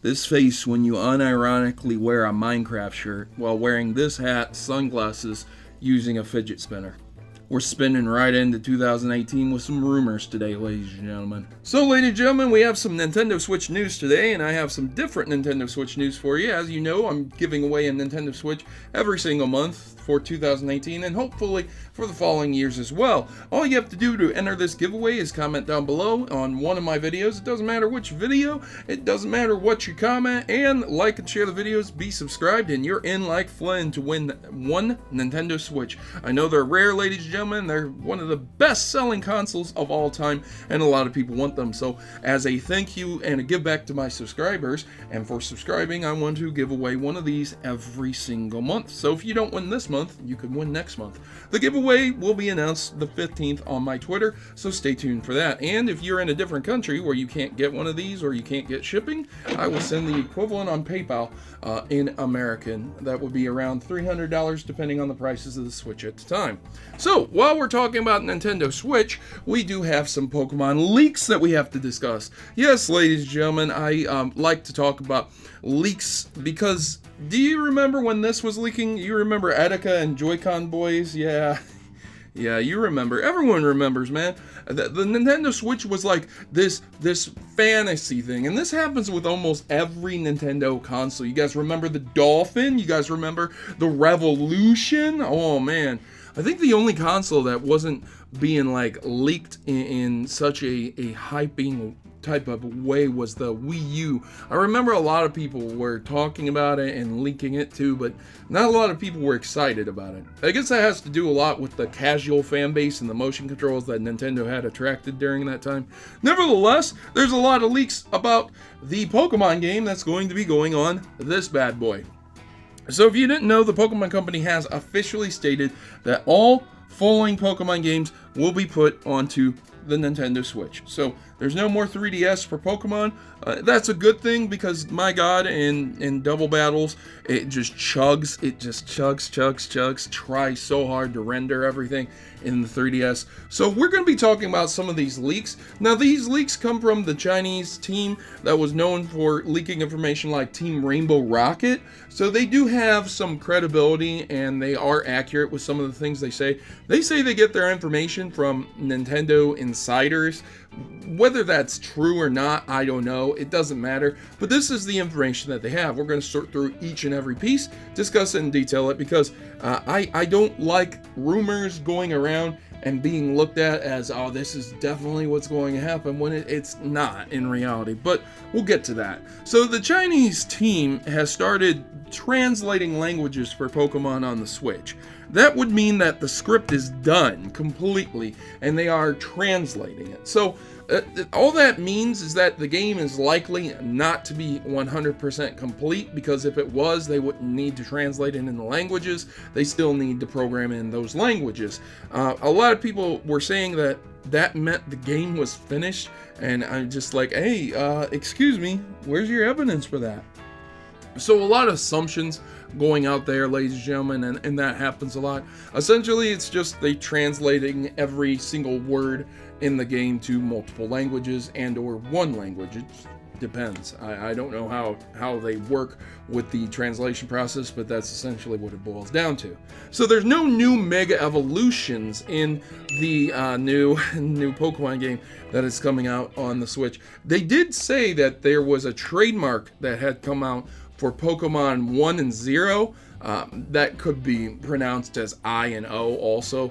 This face when you unironically wear a Minecraft shirt while wearing this hat, sunglasses, using a fidget spinner. We're spinning right into 2018 with some rumors today, ladies and gentlemen. So, ladies and gentlemen, we have some Nintendo Switch news today, and I have some different Nintendo Switch news for you. As you know, I'm giving away a Nintendo Switch every single month for 2018, and hopefully for the following years as well. All you have to do to enter this giveaway is comment down below on one of my videos. It doesn't matter which video, it doesn't matter what you comment, and like and share the videos, be subscribed, and you're in like Flynn to win one Nintendo Switch. I know they're rare, ladies and gentlemen. They're one of the best-selling consoles of all time, and a lot of people want them. So, as a thank you and a give back to my subscribers, and for subscribing, I want to give away one of these every single month. So, if you don't win this month, you can win next month. The giveaway will be announced the 15th on my Twitter, so stay tuned for that. And if you're in a different country where you can't get one of these or you can't get shipping, I will send the equivalent on PayPal in American. That would be around $300 depending on the prices of the Switch at the time. So, while we're talking about Nintendo Switch, we do have some Pokemon leaks that we have to discuss. Yes, ladies and gentlemen, I like to talk about leaks because do you remember when this was leaking? You remember Etika and Joy-Con boys? Yeah, you remember. Everyone remembers, man. The Nintendo Switch was like this fantasy thing, and this happens with almost every Nintendo console. You guys remember the Dolphin? You guys remember the Revolution? Oh man, I think the only console that wasn't being like leaked in such a hyping type of way was the Wii U. I remember a lot of people were talking about it and leaking it too, but not a lot of people were excited about it. I guess that has to do a lot with the casual fan base and the motion controls that Nintendo had attracted during that time. Nevertheless, there's a lot of leaks about the Pokemon game that's going to be going on this bad boy. So if you didn't know, the Pokemon Company has officially stated that all full-length Pokemon games will be put onto the Nintendo Switch. So there's no more 3DS for Pokemon. That's a good thing because, my God, in double battles, it just chugs. It just chugs. Tries so hard to render everything in the 3DS. So we're going to be talking about some of these leaks. Now, these leaks come from the Chinese team that was known for leaking information like Team Rainbow Rocket. So they do have some credibility and they are accurate with some of the things they say. They say they get their information from Nintendo insiders. Whether that's true or not, I don't know. It doesn't matter. But this is the information that they have. We're going to sort through each and every piece, discuss it and detail it, because I don't like rumors going around and being looked at as, oh, this is definitely what's going to happen, when it's not in reality. But we'll get to that. So the Chinese team has started translating languages for Pokemon on the Switch. That would mean that the script is done completely and they are translating it. So all that means is that the game is likely not to be 100% complete, because if it was, they wouldn't need to translate it into languages. They still need to program in those languages. A lot of people were saying that meant the game was finished, and I'm just like, hey, excuse me, where's your evidence for that? So a lot of assumptions going out there, ladies and gentlemen, and that happens a lot. Essentially, it's just they translating every single word in the game to multiple languages and or one language. It depends. I don't know how they work with the translation process, but that's essentially what it boils down to. So there's no new Mega Evolutions in the new Pokemon game that is coming out on the Switch. They did say that there was a trademark that had come out for Pokemon 1 and 0, that could be pronounced as I and O also.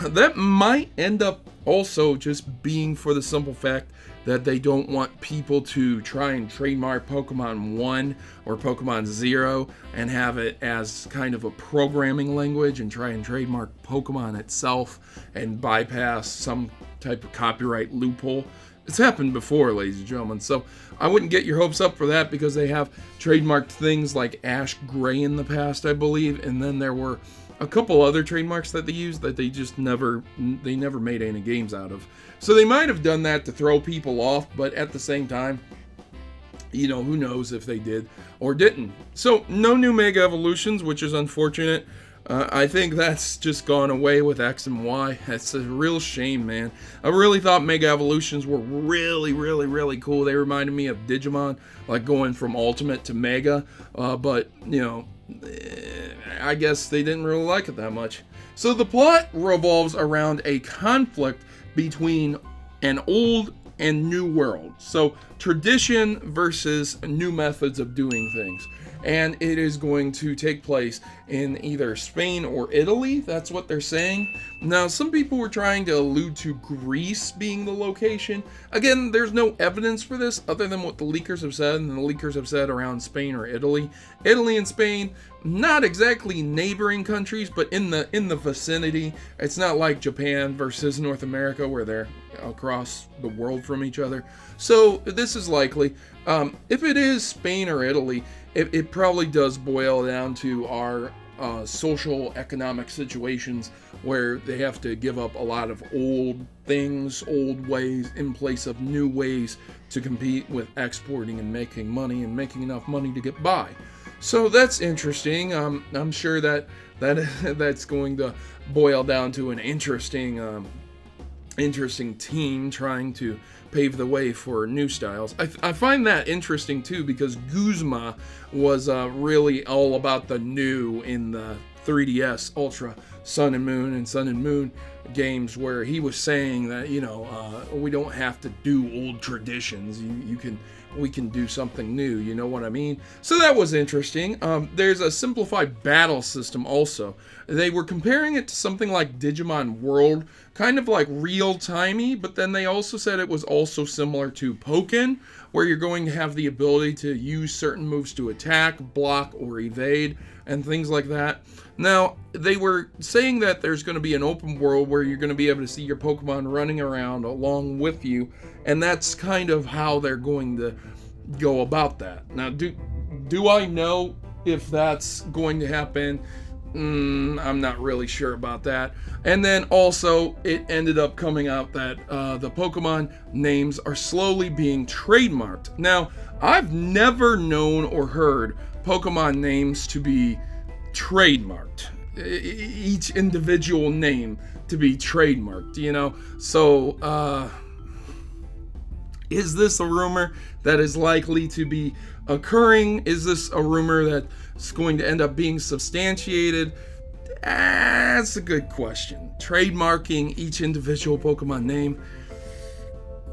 That might end up also just being for the simple fact that they don't want people to try and trademark Pokemon 1 or Pokemon 0 and have it as kind of a programming language and try and trademark Pokemon itself and bypass some type of copyright loophole. It's happened before, ladies and gentlemen, so I wouldn't get your hopes up for that, because they have trademarked things like Ash Gray in the past, I believe, and then there were a couple other trademarks that they used that they just never made any games out of. So they might have done that to throw people off, but at the same time, you know, who knows if they did or didn't. So no new Mega Evolutions, which is unfortunate. I think that's just gone away with X and Y. That's a real shame, man. I really thought Mega Evolutions were really cool. They reminded me of Digimon, like going from Ultimate to Mega. But, you know, I guess they didn't really like it that much. So the plot revolves around a conflict between an old and new world. So tradition versus new methods of doing things. And it is going to take place in either Spain or Italy. That's what they're saying. Now, some people were trying to allude to Greece being the location. Again, there's no evidence for this other than what the leakers have said, and the leakers have said around Spain or Italy. Italy and Spain, not exactly neighboring countries, but in the vicinity. It's not like Japan versus North America where they're across the world from each other. So this is likely. If it is Spain or Italy, it probably does boil down to our social economic situations where they have to give up a lot of old things, old ways in place of new ways to compete with exporting and making money and making enough money to get by. So that's interesting. I'm sure that's going to boil down to an interesting team trying to pave the way for new styles. I find that interesting too because Guzma was really all about the new in the 3DS Ultra Sun and Moon games, where he was saying that, you know, we don't have to do old traditions. We can do something new, you know what I mean? So that was interesting. There's a simplified battle system also. They were comparing it to something like Digimon World, kind of like real-timey, but then they also said it was also similar to Pokken, where you're going to have the ability to use certain moves to attack, block, or evade, and things like that. Now, they were saying that there's going to be an open world where you're going to be able to see your Pokemon running around along with you, and that's kind of how they're going to go about that. Now, do I know if that's going to happen? I'm not really sure about that. And then also, it ended up coming out that the Pokemon names are slowly being trademarked. Now, I've never known or heard Pokemon names to be trademarked. Each individual name to be trademarked, you know? So, is this a rumor that is likely to be occurring? Is this a rumor that's going to end up being substantiated? That's a good question. Trademarking each individual Pokemon name.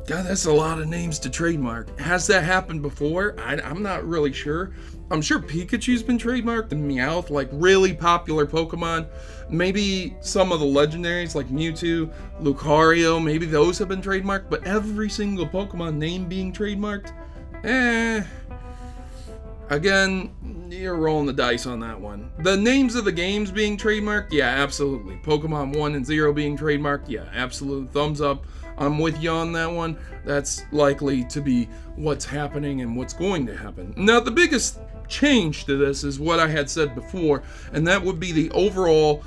God, that's a lot of names to trademark. Has that happened before? I'm not really sure. I'm sure Pikachu's been trademarked and Meowth, like really popular Pokemon. Maybe some of the legendaries like Mewtwo, Lucario, maybe those have been trademarked, but every single Pokemon name being trademarked? Again, you're rolling the dice on that one. The names of the games being trademarked? Yeah, absolutely. Pokemon 1 and 0 being trademarked? Yeah, absolute thumbs up. I'm with you on that one. That's likely to be what's happening and what's going to happen. Now, the biggest change to this is what I had said before, and that would be the overall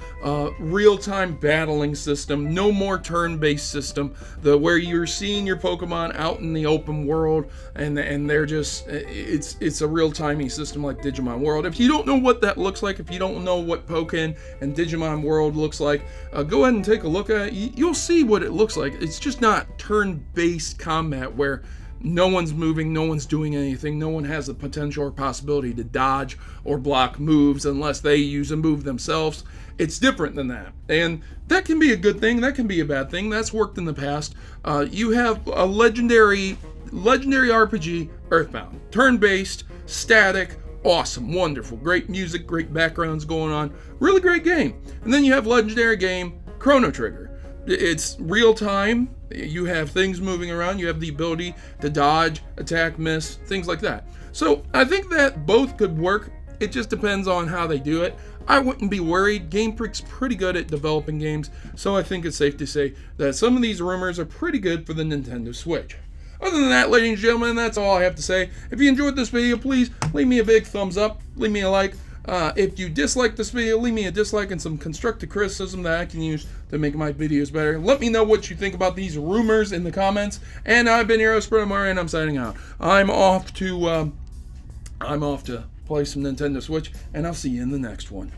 real-time battling system. No more turn-based system, where you're seeing your Pokemon out in the open world, and they're just it's a real-timey system like Digimon World. If you don't know what that looks like, if you don't know what Pokken and Digimon World looks like, go ahead and take a look at it. You'll see what it looks like. It's just not turn-based combat where no one's moving, no one's doing anything, no one has the potential or possibility to dodge or block moves unless they use a move themselves. It's different than that. And that can be a good thing, that can be a bad thing. That's worked in the past. You have a legendary RPG, Earthbound. Turn-based, static, awesome, wonderful, great music, great backgrounds going on. Really great game. And then you have legendary game, Chrono Trigger. It's real time. You have things moving around. You have the ability to dodge, attack, miss, things like that. So I think that both could work. It just depends on how they do it. I wouldn't be worried. Game Freak's pretty good at developing games, so I think it's safe to say that some of these rumors are pretty good for the Nintendo Switch. Other than that, ladies and gentlemen, that's all I have to say. If you enjoyed this video, please leave me a big thumbs up. Leave me a like. If you dislike this video, leave me a dislike and some constructive criticism that I can use to make my videos better. Let me know what you think about these rumors in the comments. And I've been your host, Protomario, and I'm signing out. I'm off to play some Nintendo Switch, and I'll see you in the next one.